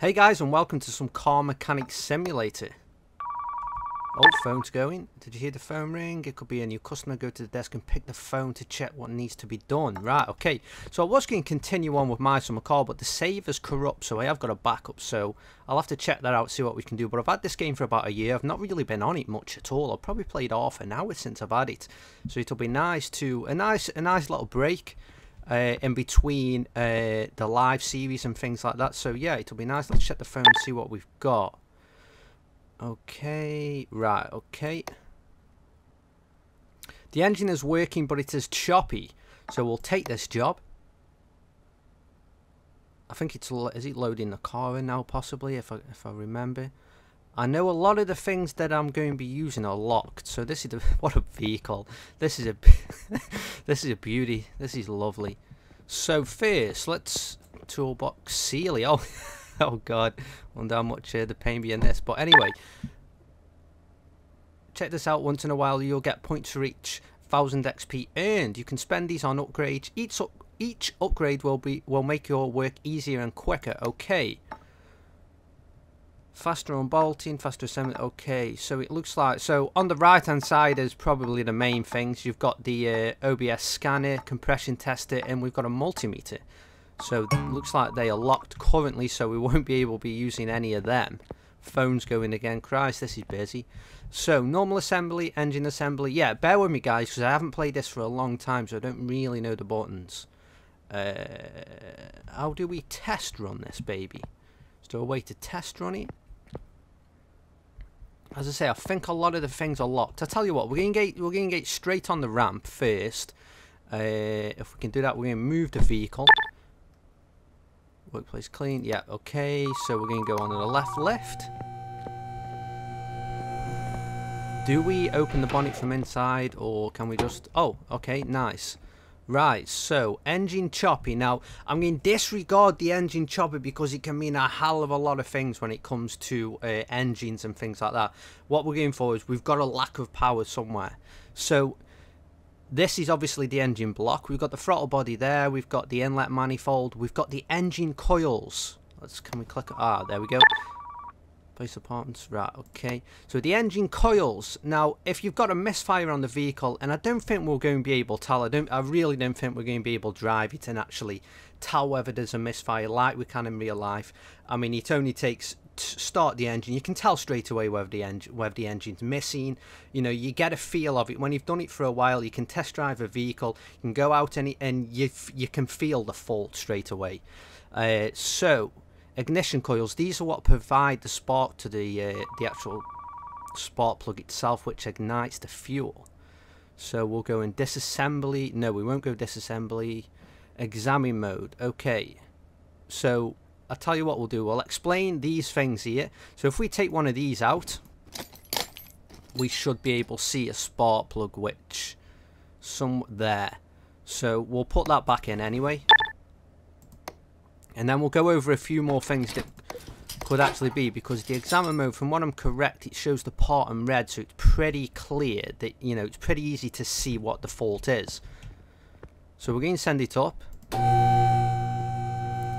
Hey guys, and welcome to some car mechanic simulator. Oh, phone's going. Did you hear the phone ring? It could be a new customer. Go to the desk and pick the phone to check what needs to be done. Right, okay. So I was going to continue on with my summer car, but the save is corrupt, so I have got a backup. So I'll have to check that out, see what we can do. But I've had this game for about a year. I've not really been on it much at all. I've probably played half an hour since I've had it. So it'll be nice to a nice little break in between the live series and things like that. So yeah, it'll be nice. Let's check the phone and see what we've got. Okay, right, okay. The engine is working, but it is choppy. So we'll take this job. I think it's, is it loading the car in now, possibly, if I remember. I know a lot of the things that I'm going to be using are locked. So this is what a vehicle. This is a this is a beauty. This is lovely. So first, let's toolbox Sealy. Oh. Oh god, wonder how much the pain be in this. But anyway, check this out. Once in a while you'll get points for each 1000 XP earned. You can spend these on upgrades. Each upgrade will make your work easier and quicker. Okay. Faster unbolting, faster assembly. Okay, so it looks like, so on the right hand side is probably the main things. You've got the OBS scanner, compression tester, and we've got a multimeter. So it looks like they are locked currently, so we won't be able to be using any of them. Phone's going again. Christ, this is busy. So normal assembly, engine assembly. Yeah, bear with me guys, because I haven't played this for a long time, so I don't really know the buttons. How do we test run this baby? Is there a way to test run it? As I say, I think a lot of the things are locked. I tell you what, we're going to get straight on the ramp first. If we can do that, we're going to move the vehicle. Workplace clean. Yeah, okay. So we're going to go on to the left lift. Do we open the bonnet from inside, or can we just... Oh, okay, nice. Right, so engine choppy. Now, I'm going to disregard the engine choppy because it can mean a hell of a lot of things when it comes to engines and things like that. What we're going for is we've got a lack of power somewhere. So this is obviously the engine block. We've got the throttle body there. We've got the inlet manifold. We've got the engine coils. Can we click? Ah, there we go. Place apartments. Right, okay. So the engine coils. Now, if you've got a misfire on the vehicle, and I don't think we're going to be able to tell. I really don't think we're going to be able to drive it and actually tell whether there's a misfire like we can in real life. I mean, it only takes start the engine. You can tell straight away whether the engine's missing. You know, you get a feel of it when you've done it for a while. You can test drive a vehicle. You can go out and you can feel the fault straight away. So ignition coils. These are what provide the spark to the actual spark plug itself, which ignites the fuel. So we'll go in disassembly. No, we won't go disassembly. Examine mode. Okay. So I'll tell you what we'll do. We'll explain these things here. So if we take one of these out, we should be able to see a spark plug, which there. So we'll put that back in anyway. And then we'll go over a few more things that could actually be, because the examine mode, from what I'm correct, it shows the part in red, so it's pretty clear that, you know, it's pretty easy to see what the fault is. So we're going to send it up.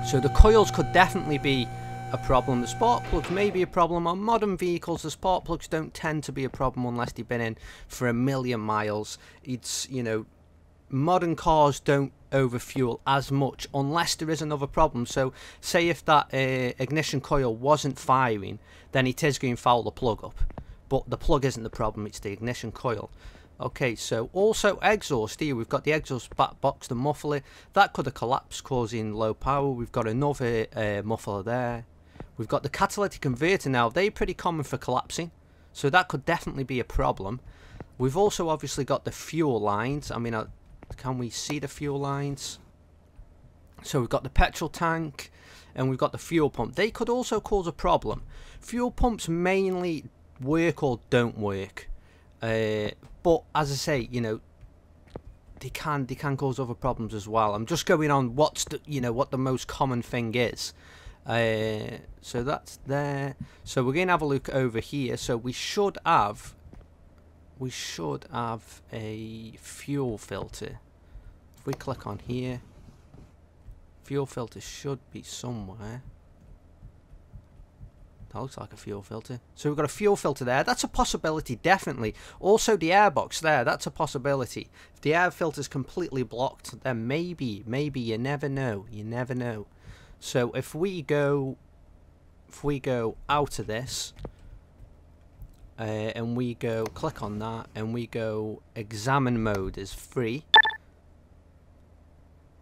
So the coils could definitely be a problem. The spark plugs may be a problem. On modern vehicles, the spark plugs don't tend to be a problem unless they've been in for 1,000,000 miles. It's, you know, modern cars don't overfuel as much unless there is another problem. So say if that ignition coil wasn't firing, then it is going to foul the plug up. But the plug isn't the problem, it's the ignition coil. Okay, so also exhaust here. We've got the exhaust back box, the muffler. That could have collapsed, causing low power. We've got another muffler there. We've got the catalytic converter now. They're pretty common for collapsing, so that could definitely be a problem. We've also obviously got the fuel lines. I mean, can we see the fuel lines? So we've got the petrol tank and we've got the fuel pump. They could also cause a problem. Fuel pumps mainly work or don't work. But as I say, you know, they can cause other problems as well. I'm just going on what the most common thing is. So that's there. So we're going to have a look over here. So we should have a fuel filter. If we click on here, fuel filter should be somewhere. That looks like a fuel filter. So we've got a fuel filter there. That's a possibility, definitely. Also, the airbox there, that's a possibility. If the air filter's completely blocked, then maybe, you never know. You never know. So if we go out of this, and we go, click on that, and we go examine mode is free.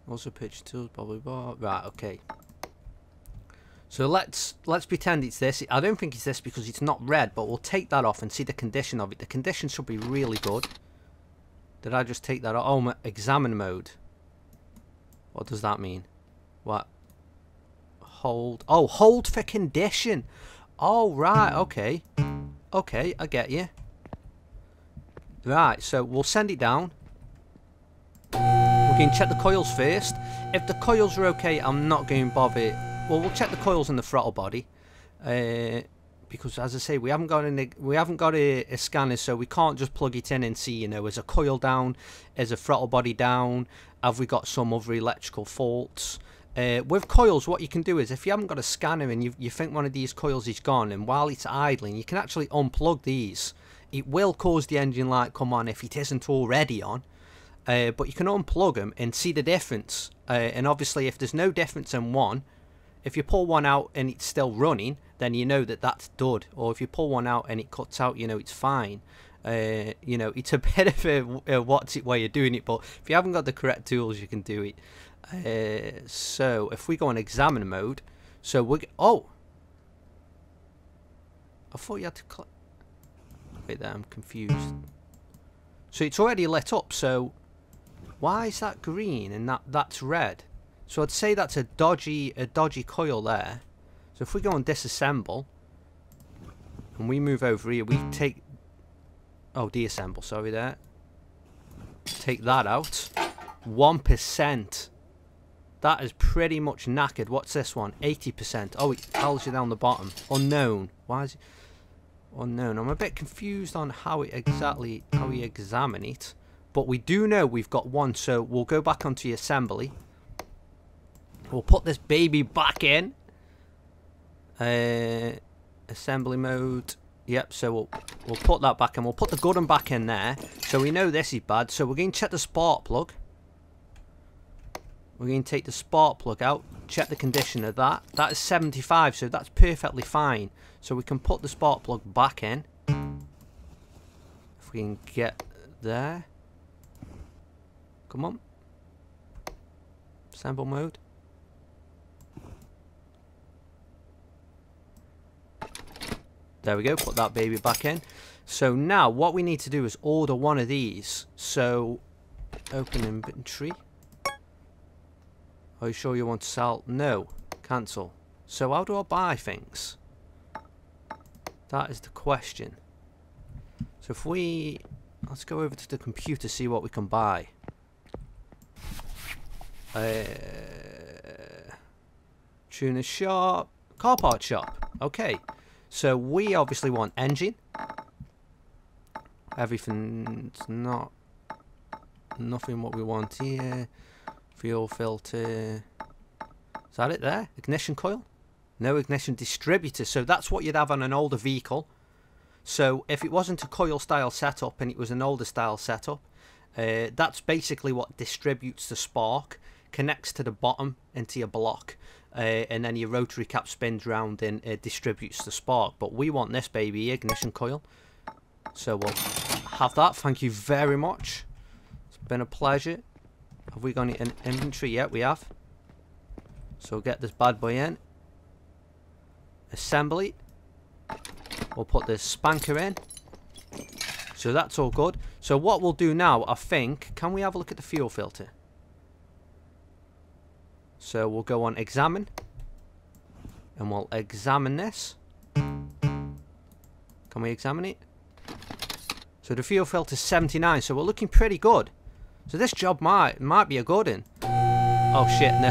Also picture tools, blah, blah, blah. Right, okay. So let's pretend it's this. I don't think it's this because it's not red, but we'll take that off and see the condition of it. The condition should be really good. Did I just take that off? Oh, examine mode. What does that mean? What? Hold. Oh, hold for condition. Oh, right. Okay. Okay, I get you. Right, so we'll send it down. We can check the coils first. If the coils are okay, I'm not going to bother. Well, we'll check the coils in the throttle body, because as I say, we haven't got a scanner, so we can't just plug it in and see, you know, is a coil down, is a throttle body down, have we got some other electrical faults? With coils, what you can do is, if you haven't got a scanner and you think one of these coils is gone, and while it's idling, you can actually unplug these. It will cause the engine light come on if it isn't already on. But you can unplug them and see the difference. And obviously, if there's no difference in one, if you pull one out and it's still running, then you know that that's dud. Or if you pull one out and it cuts out, you know it's fine. You know, it's a bit of a what's it way of doing it, but if you haven't got the correct tools, you can do it. So if we go on examine mode, so we oh, I thought you had to click. Wait there, I'm confused. So it's already lit up. So why is that green and that's red? So I'd say that's a dodgy coil there. So if we go on disassemble and we move over here, we take deassemble, sorry there. Take that out. 1%. That is pretty much knackered. What's this one? 80%. Oh, it tells you down the bottom. Unknown. Why is it unknown? I'm a bit confused on how we examine it. But we do know we've got one, so we'll go back onto the assembly. We'll put this baby back in. Assembly mode. Yep, so we'll put that back in. We'll put the good one back in there. So we know this is bad. So we're going to check the spark plug. We're going to take the spark plug out. Check the condition of that. That is 75, so that's perfectly fine. So we can put the spark plug back in. If we can get there. Come on. Assemble mode. There we go, put that baby back in. So now what we need to do is order one of these. So open inventory. Are you sure you want to sell? No. Cancel. So how do I buy things? That is the question. So if we... let's go over to the computer, see what we can buy. Tuner shop. Car part shop. Okay. So we obviously want engine. Everything's nothing what we want here. Fuel filter. Is that it there? Ignition coil? No ignition distributor. So that's what you'd have on an older vehicle. So if it wasn't a coil style setup and it was an older style setup, that's basically what distributes the spark, connects to the bottom into your block. And then your rotary cap spins round and distributes the spark. But we want this baby, ignition coil. So we'll have that. Thank you very much. It's been a pleasure. Have we got an inventory yet? We have. So we'll get this bad boy in. Assembly. We'll put this spanker in. So that's all good. So what we'll do now, I think, can we have a look at the fuel filter? So we'll go on examine. And we'll examine this. Can we examine it? So the fuel filter is 79, so we're looking pretty good. So this job might be a good one. Oh shit, no.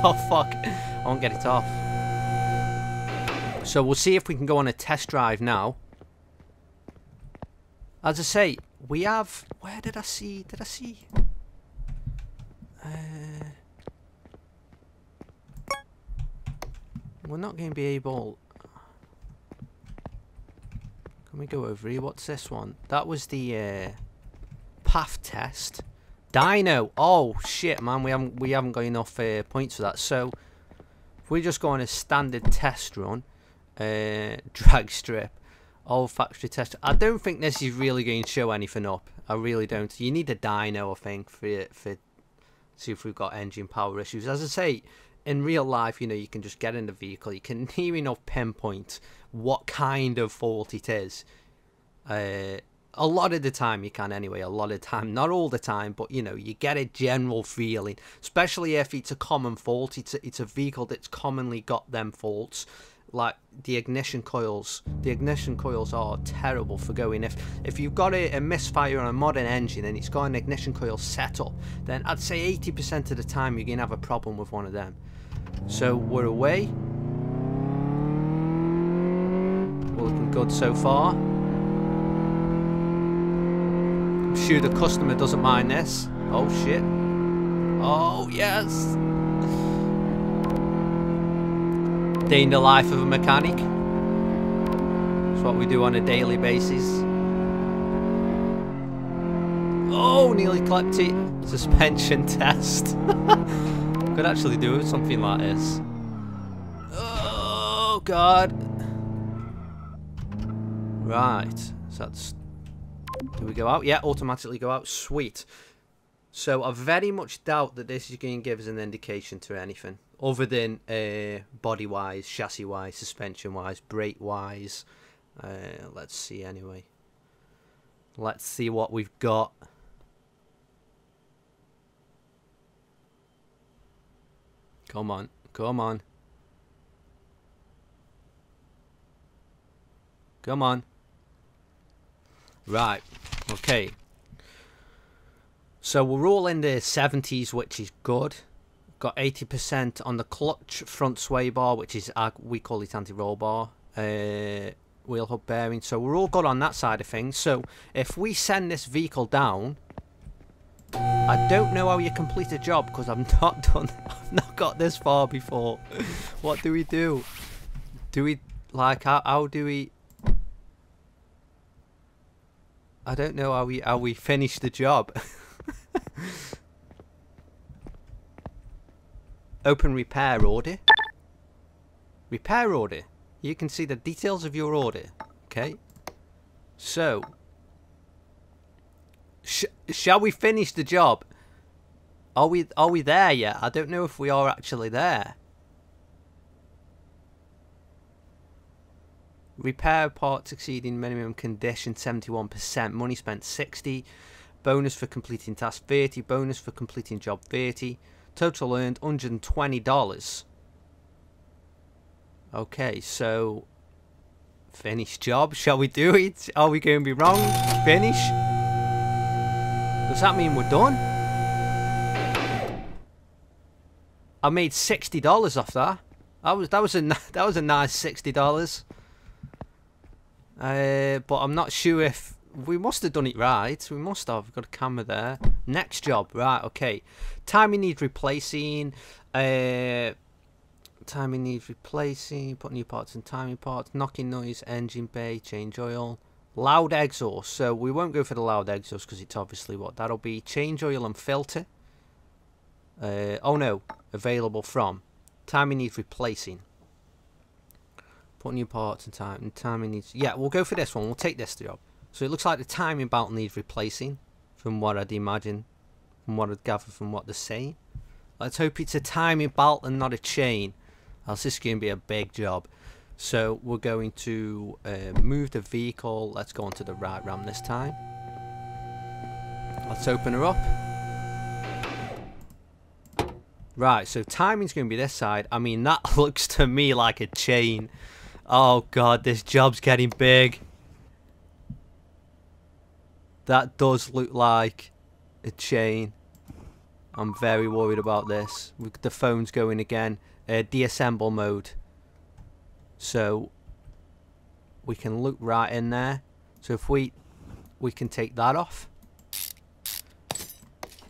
Oh fuck. I won't get it off. So we'll see if we can go on a test drive now. As I say, we have... where did I see... we're not going to be able... Can we go over here? What's this one? That was the path test. Dyno. Oh shit, man, we haven't got enough points for that. So if we just go on a standard test run, drag strip, old factory test. I don't think this is really going to show anything up. I really don't. You need a dyno, I think, for see if we've got engine power issues. As I say, in real life, you know, you can just get in the vehicle. You can near enough pinpoint what kind of fault it is. A lot of the time you can anyway, a lot of the time, not all the time, but you know, you get a general feeling, especially if it's a common fault. It's a vehicle that's commonly got them faults, like the ignition coils. The ignition coils are terrible for going. If you've got a misfire on a modern engine and it's got an ignition coil set up, then I'd say 80% of the time you're gonna have a problem with one of them. So we're away. We're looking good so far. I'm sure the customer doesn't mind this. Oh shit. Oh yes. Day in the life of a mechanic. It's what we do on a daily basis. Oh, nearly clipped it. Suspension test. Could actually do something like this. Oh god. Right. So that's... Do we go out? Yeah, automatically go out. Sweet. So I very much doubt that this is going to give us an indication to anything other than body-wise, chassis-wise, suspension-wise, brake-wise. Let's see anyway. Let's see what we've got. Come on. Come on. Come on. Right. Okay. So we're all in the 70s, which is good. Got 80% on the clutch front sway bar, which is, we call it anti-roll bar. Wheel hub bearing. So we're all good on that side of things. So if we send this vehicle down, I don't know how you complete a job because I've not done. I've not got this far before. What do we do? Do we like how do we? I don't know how we finish the job. Open repair order. Repair order. You can see the details of your order. Okay. So, shall we finish the job? Are we there yet? I don't know if we are actually there. Repair parts exceeding minimum condition 71%. Money spent 60. Bonus for completing task 30. Bonus for completing job 30. Total earned $120. Okay, so finish job. Shall we do it? Are we going to be wrong? Finish. Does that mean we're done? I made $60 off that. That was a nice $60. But I'm not sure if we must have done it right. We must have. We've got a camera there. Next job, right? Okay. Timing needs replacing. Timing needs replacing. Put new parts in timing parts. Knocking noise. Engine bay. Change oil. Loud exhaust. So we won't go for the loud exhaust because it's obviously what that'll be. Change oil and filter. Oh no. Available from. Timing needs replacing. Put new parts in time. Timing needs... Yeah, we'll go for this one. We'll take this job. So it looks like the timing belt needs replacing. From what I'd imagine. From what I'd gather from what they're saying. Let's hope it's a timing belt and not a chain. Else this is going to be a big job. So we're going to move the vehicle. Let's go onto the right ramp this time. Let's open her up. Right, so timing's going to be this side. I mean, that looks to me like a chain. Oh god, this job's getting big. That does look like a chain. I'm very worried about this. The phone's going again. Deassemble mode. So we can look right in there. So if we can take that off.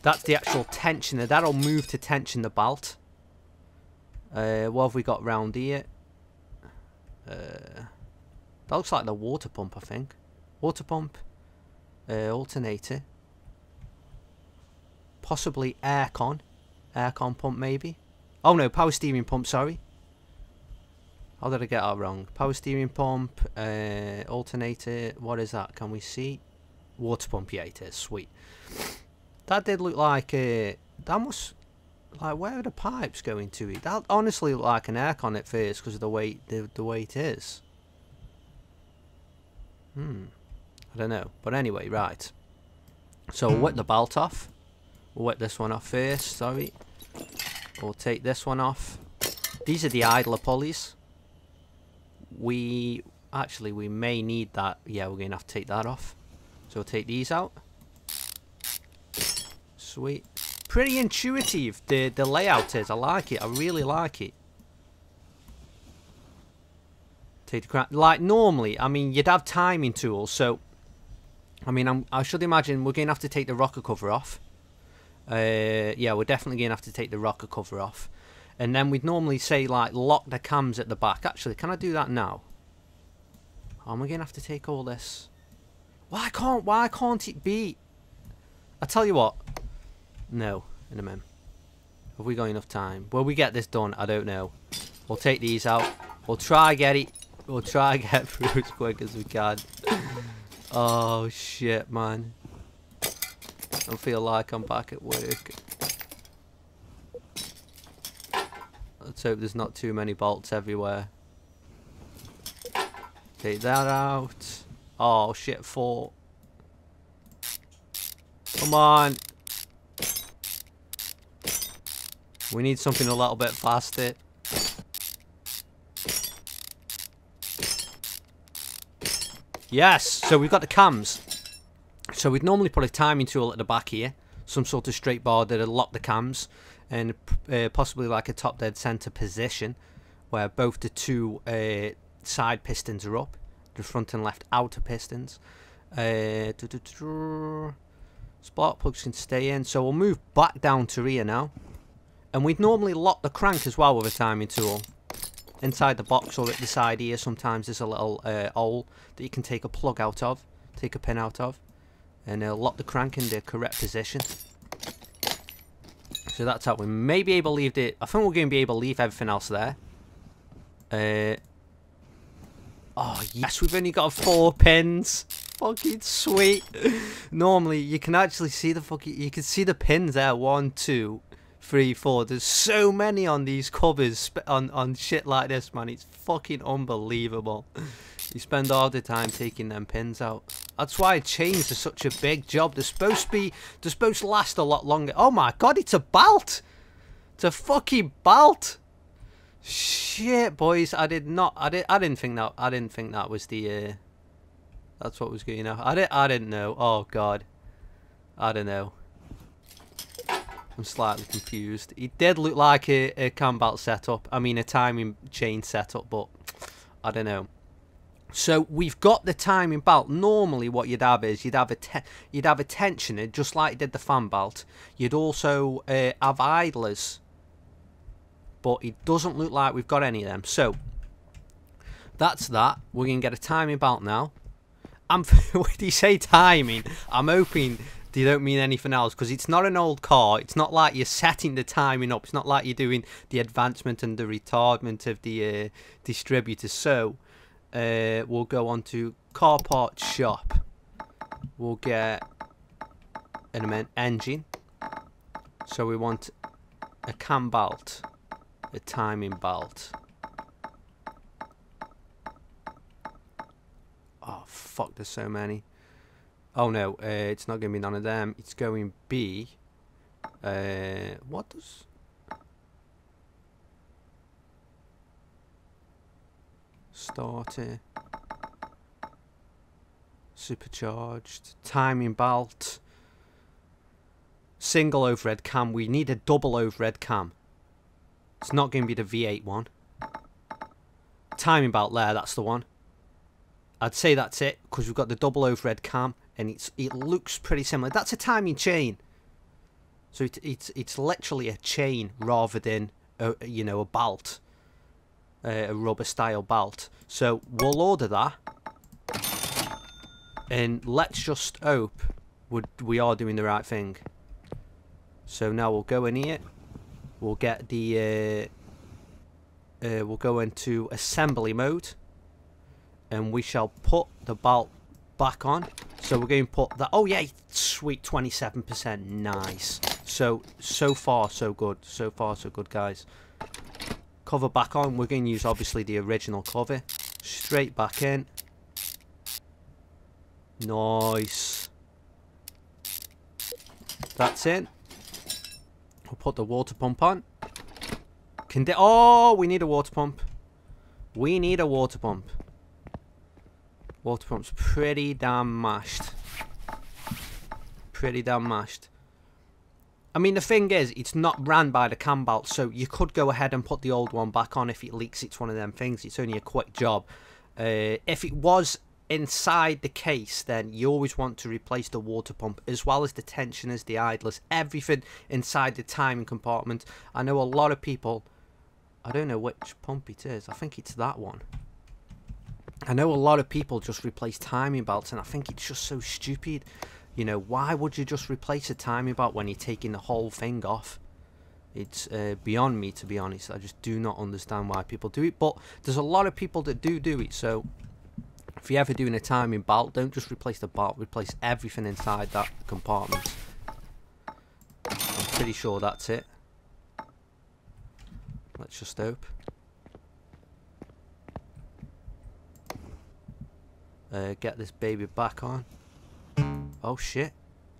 That's the actual tensioner. That'll move to tension the belt. What have we got round here? That looks like the water pump, I think. Water pump. Alternator. Possibly aircon. Aircon pump, maybe. Oh no, power steering pump, sorry. How did I get that wrong? Power steering pump, alternator, what is that? Can we see? Water pump, yeah it is, sweet. That did look like, that must, like where are the pipes going to it? That honestly looked like an aircon at first because of the way it is. I don't know, but anyway, right. So we'll wet the belt off. We'll wet this one off first, sorry. We'll take this one off. These are the idler pulleys. We may need that. Yeah, we're gonna have to take that off. So we'll take these out. Sweet. Pretty intuitive, the layout is. I like it. I really like it. Take the crap. Like normally, I mean, you'd have timing tools. So, I mean, I should imagine we're gonna have to take the rocker cover off. Yeah, we're definitely gonna have to take the rocker cover off. And then we'd normally say, like, lock the cams at the back. Actually, can I do that now? Oh, am I going to have to take all this? Why can't it be? I tell you what. No, in a minute. Have we got enough time? Will we get this done? I don't know. We'll take these out. We'll try get it. We'll try get through as quick as we can. Oh, shit, man. I feel like I'm back at work. Let's hope there's not too many bolts everywhere. Take that out. Oh shit, 4. Come on. We need something a little bit faster. Yes, so we've got the cams. So we'd normally put a timing tool at the back here. Some sort of straight bar that'll lock the cams. And possibly like a top dead center position where both the two side pistons are up, the front and left outer pistons. Spark plugs can stay in, so we'll move back down to rear now. And we'd normally lock the crank as well with a timing tool. Inside the box or at the side here, sometimes there's a little hole that you can take a plug out of, take a pin out of, and lock the crank in the correct position. So that's how we may be able to leave it. I think we're going to be able to leave everything else there. Oh yes, we've only got 4 pins. Fucking sweet. Normally you can actually see the you can see the pins there. 1, 2, 3, 4. There's so many on these covers on shit like this, man. It's fucking unbelievable. You spend all the time taking them pins out. That's why chains are such a big job. They're supposed to last a lot longer. Oh my god, it's a belt. It's a fucking belt. Shit, boys. I didn't think that was the that's what was going on. I didn't know. Oh god. I don't know. I'm slightly confused. It did look like a cam belt setup. I mean a timing chain setup, but I don't know. So we've got the timing belt. Normally what you'd have is you'd have a tensioner just like you did the fan belt. You'd also have idlers, but it doesn't look like we've got any of them. So that's that. We're gonna get a timing belt now. When you say timing, I'm hoping they don't mean anything else, because it's not an old car. It's not like you're setting the timing up. It's not like you're doing the advancement and the retardment of the distributor. So we'll go on to car parts shop. We'll get an engine. So we want a cam belt, a timing belt. Oh fuck, there's so many. Oh no, it's not going to be none of them. It's going to be what does starter, supercharged, timing belt, single overhead cam. We need a double overhead cam. It's not going to be the V8 one. Timing belt there, that's the one. I'd say that's it, because we've got the double overhead cam, and it looks pretty similar. That's a timing chain, so it's literally a chain rather than a belt, a rubber style belt. So we'll order that. And let's just hope we are doing the right thing. So now we'll go in here. We'll get the... we'll go into assembly mode. And we shall put the bolt back on. So we're going to put that... Oh, yeah. Sweet. 27%. Nice. So far, so good. So far, so good, guys. Cover back on. We're going to use, obviously, the original cover. Straight back in. Nice. That's it. We'll put the water pump on. Oh, we need a water pump. We need a water pump. Water pump's pretty damn mashed. Pretty damn mashed. I mean, the thing is, it's not ran by the cam belt, so you could go ahead and put the old one back on if it leaks. It's one of them things. It's only a quick job. If it was inside the case, then you always want to replace the water pump, as well as the tensioners, the idlers, everything inside the timing compartment. I know a lot of people... I don't know which pump it is. I think it's that one. I know a lot of people just replace timing belts, and I think it's just so stupid. You know, why would you just replace a timing belt when you're taking the whole thing off? It's beyond me, to be honest. I just do not understand why people do it. But there's a lot of people that do it. So if you're ever doing a timing belt, don't just replace the belt. Replace everything inside that compartment. I'm pretty sure that's it. Let's just hope. Get this baby back on. Oh shit.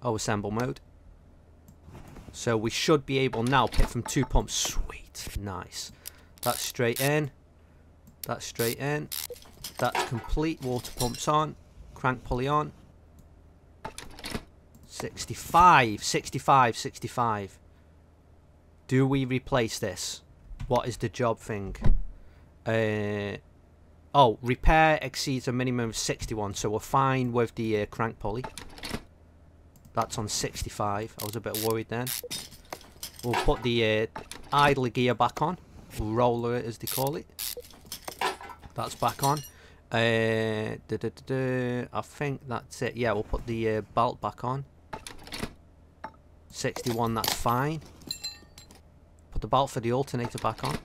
Oh, assemble mode. So we should be able now pick from 2 pumps. Sweet. Nice. That's straight in. That's straight in. That's complete. Water pumps on. Crank pulley on. 65. 65. 65. Do we replace this? What is the job thing? Oh, repair exceeds a minimum of 61, so we're fine with the crank pulley. That's on 65. I was a bit worried then. We'll put the idler gear back on. Roller, as they call it. That's back on. I think that's it. Yeah, we'll put the belt back on. 61, that's fine. Put the belt for the alternator back on.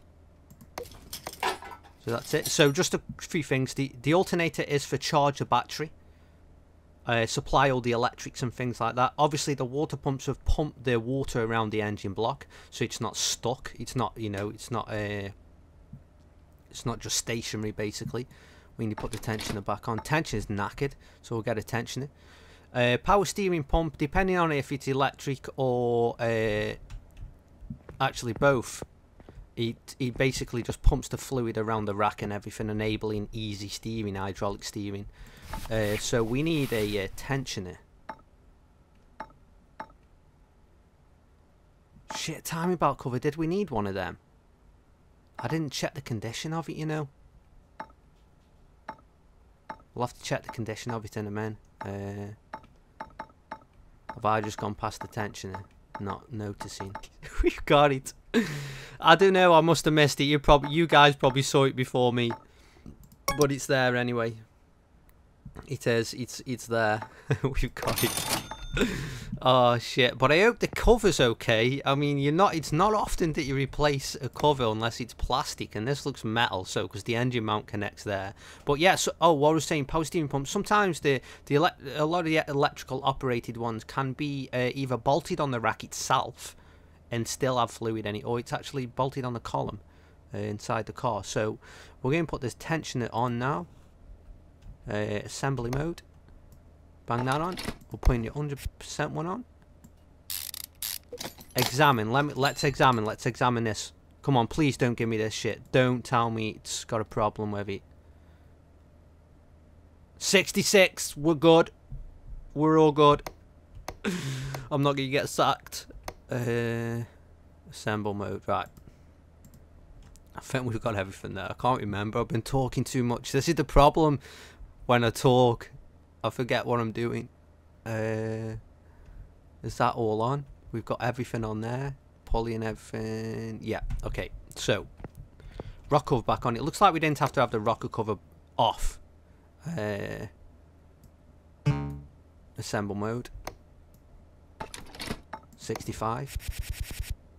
So that's it. So just a few things. The alternator is for charge the battery. Supply all the electrics and things like that. Obviously the water pumps have pumped the water around the engine block, so it's not stuck. It's not, you know, it's not just stationary basically. We need to put the tensioner back on. Tension is knackered, so we'll get a tensioner. Power steering pump, depending on if it's electric or actually both. It basically just pumps the fluid around the rack and everything, enabling easy steering, hydraulic steering. So we need a tensioner. Shit, timing belt cover. Did we need one of them? I didn't check the condition of it, you know. We'll have to check the condition of it in a minute. Have I just gone past the tensioner? Not noticing. We've got it. I don't know. I must have missed it. You guys probably saw it before me, but it's there anyway. It is. It's there. We've got it. Oh shit! But I hope the cover's okay. I mean, it's not often that you replace a cover unless it's plastic, and this looks metal. So because the engine mount connects there. But yeah. So what I was saying, power steering pumps. Sometimes a lot of the electrical operated ones can be either bolted on the rack itself and still have fluid in it, or it's actually bolted on the column inside the car. So we're going to put this tensioner on now. Assembly mode. Bang that on. We're putting the 100% one on. Examine. Let's examine. Let's examine this. Come on, please don't give me this shit. Don't tell me it's got a problem with it. 66. We're good. We're all good. I'm not gonna get sacked. Assemble mode. Right. I think we've got everything there. I can't remember. I've been talking too much. This is the problem when I talk. I forget what I'm doing. Is that all on? We've got everything on there. Pulley and everything. Yeah, okay. So, rocker cover back on. It looks like we didn't have to have the rocker cover off. Assemble mode. 65.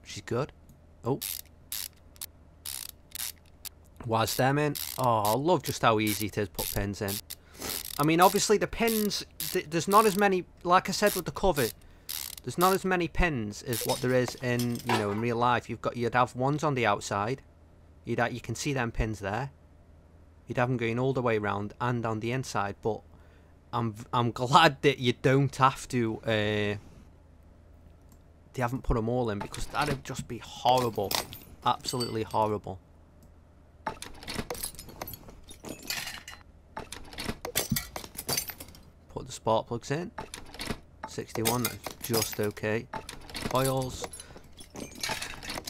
She's good. Oh. Was them in? Oh, I love just how easy it is to put pins in. I mean, obviously the pins, there's not as many, like I said with the cover, there's not as many pins as what there is in, you know, in real life. You'd have ones on the outside. You can see them pins there. You'd have them going all the way around and on the inside, but I'm glad that you don't have to, they haven't put them all in, because that'd just be horrible. Absolutely horrible. Put the spark plugs in. 61, that's just okay. Coils.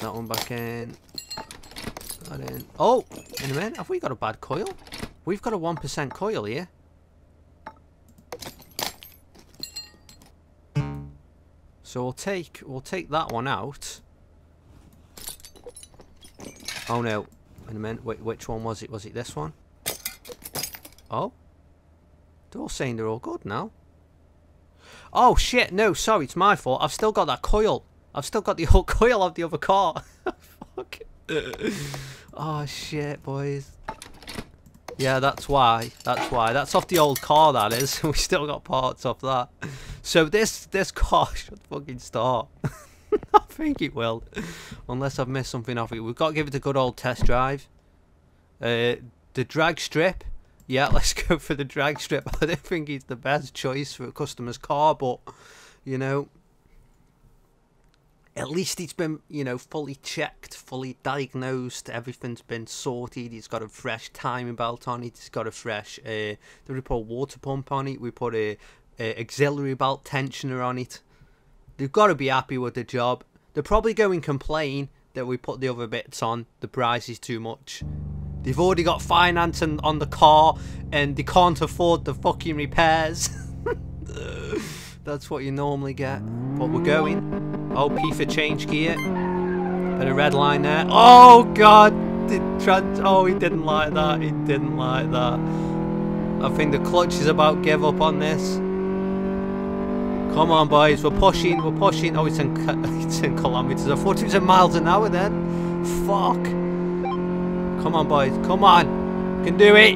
That one back in. That in. Oh! In a minute, have we got a bad coil? We've got a 1% coil here. So we'll take that one out. Oh no. In a minute, wait, which one was it? Was it this one? Oh? They're all saying they're all good now. Oh shit, no, sorry, it's my fault. I've still got that coil. I've still got the old coil of the other car. Fuck. Oh shit, boys. Yeah, that's why. That's why. That's off the old car, that is. We still got parts off that. So this car should fucking start. I think it will. Unless I've missed something off it. We've got to give it a good old test drive. The drag strip. Yeah, let's go for the drag strip. I don't think it's the best choice for a customer's car, but, you know, at least it's been, you know, fully checked, fully diagnosed. Everything's been sorted. It's got a fresh timing belt on it. It's got a fresh, we put a water pump on it. We put a auxiliary belt tensioner on it. They've got to be happy with the job. They're probably going to complain that we put the other bits on. The price is too much. They've already got finance on the car, and they can't afford the fucking repairs. That's what you normally get. But we're going. Oh, P for change gear. Bit of red line there. Oh, God. Oh, he didn't like that. He didn't like that. I think the clutch is about to give up on this. Come on, boys. We're pushing. We're pushing. Oh, it's in kilometers. I thought it was in miles an hour then. Fuck. Come on, boys. Come on. Can do it.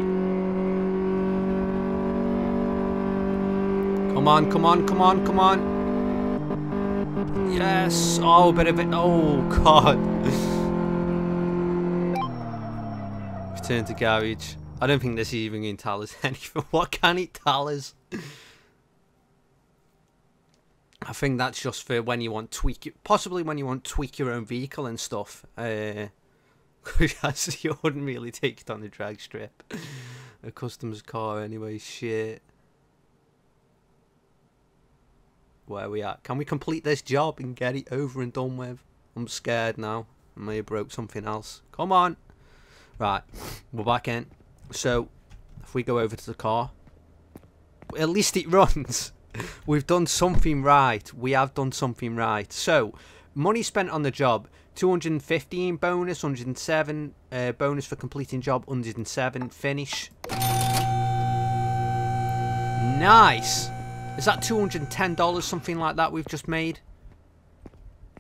Come on, come on, come on, come on. Yes. Oh, a bit of it. Oh, God. Return to garage. I don't think this is even going to tell us anything. What can it tell us? I think that's just for when you want possibly when you want to tweak your own vehicle and stuff. Because you wouldn't really take it on the drag strip. A customer's car anyway, shit. Where are we at? Can we complete this job and get it over and done with? I'm scared now. I may have broke something else. Come on. Right, we're back in. So, if we go over to the car, at least it runs. We've done something right. We have done something right. So, money spent on the job. 215 bonus, 107 bonus for completing job, 107 finish. Nice. Is that $210, something like that we've just made?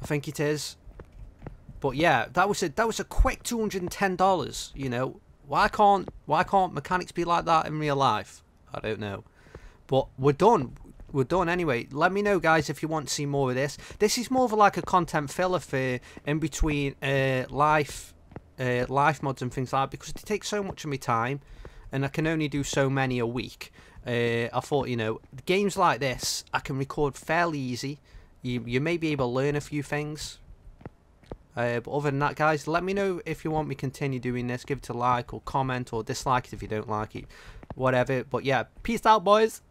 I think it is. But yeah, that was a quick $210. You know, why can't mechanics be like that in real life? I don't know. But we're done. We're done anyway. Let me know, guys, if you want to see more of this. This is more of like a content filler for in between life mods and things like that, because it takes so much of my time, and I can only do so many a week. I thought, you know, games like this I can record fairly easy. You may be able to learn a few things. But other than that, guys, let me know if you want me to continue doing this. Give it a like or comment or dislike it if you don't like it. Whatever. But yeah, peace out, boys.